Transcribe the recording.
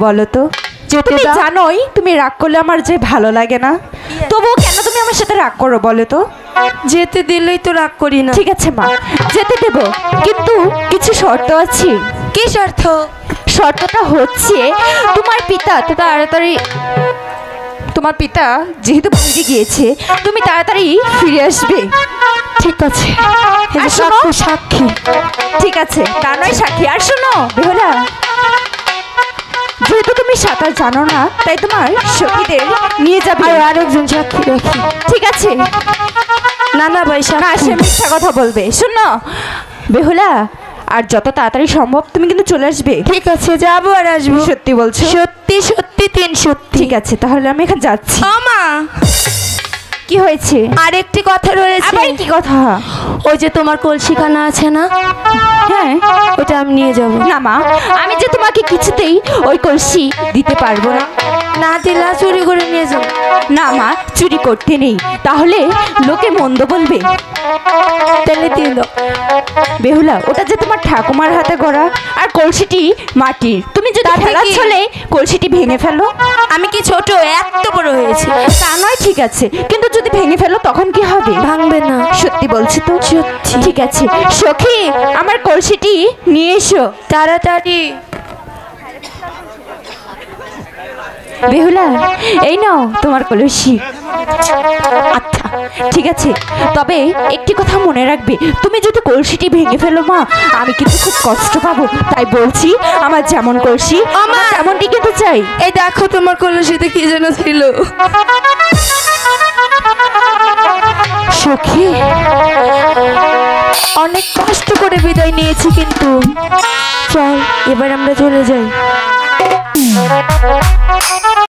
বলো তো? তুমি জানোই তুমি রাগ করলে আমার যে ভালো লাগে না, তবুও কেন তুমি আমার সাথে রাগ করো বলো তো? যেতে দিলেই তো রাগ করি না। ঠিক আছে মা, যেতে দেব, কিন্তু কিছু শর্ত আছে। কি শর্ত? শর্তটা হচ্ছে তোমার পিতা তো তাড়াতাড়ি, তোমার পিতা যেহেতু বাইরে গিয়েছে তুমি তাড়াতাড়ি ফিরে আসবে। ঠিক আছে, আর শোনো, সাক্ষী। ঠিক আছে, তা নয় সাক্ষী। আর শোনো বেহুলা, যেহেতু তুমি সাঁতার জানো না তাই তোমার সখীদের নিয়ে যাবে। আর আরেকজন সাক্ষী রাখি। ঠিক আছে। না না ভাই, না, সে মিথ্যা কথা বলবে। শোনো বেহুলা, আর যত তাড়াতাড়ি সম্ভব তুমি কিন্তু চলে আসবে। ঠিক আছে, যাবো আর আসবো। সত্যি বলছো? সত্যি সত্যি, 3 সত্যি। ঠিক আছে, তাহলে আমি এখন যাচ্ছি। আমা, কি হয়েছে? আরেকটি কথা রয়েছে। আবার কি কথা? ওই যে তোমার কলসিখানা আছে না, হ্যাঁ, ওটা আমি নিয়ে যাব। না মা, আমি যে তোমাকে কিছুতেই ওই কলসি দিতে পারবো না। না দিলা চুরি করে নিয়ে যাও। না মা, চুরি করতে নেই, তাহলে লোকে মন্দ বলবে। তাহলে দিল। বেহুলা, ওটা যে তোমার ঠাকুমার হাতে গড়া, আর কলসিটি মাটির। তুমি যদি ফেলাচ্ছলে কলসিটি ভেঙে ফেলো। আমি কি ছোট, এত বড় হয়েছে? তা নয়, ঠিক আছে, কিন্তু যদি ভেঙে ফেলো তখন কি হবে? ভাঙবে না। সত্যি বলছি তো? সত্যি। ঠিক আছে সখী, আমার কলসিটি নিয়ে এসো তাড়াতাড়ি। বেহুলা, এই নাও তোমার কলসি। আচ্ছা ঠিক আছে, তবে একটি কথা মনে রাখবে, তুমি যদি কলসিটি ভেঙে ফেলো মা, আমি কিন্তু খুব কষ্ট পাবো। তাই বলছি, আমার যেমন কলসি আমার তেমনটি কিন্তু চাই। এই দেখো তোমার কলসিতে কি যেন ছিল। সখী, অনেক কষ্ট করে বিদায় নিয়েছি, কিন্তু চল এবার আমরা চলে যাই।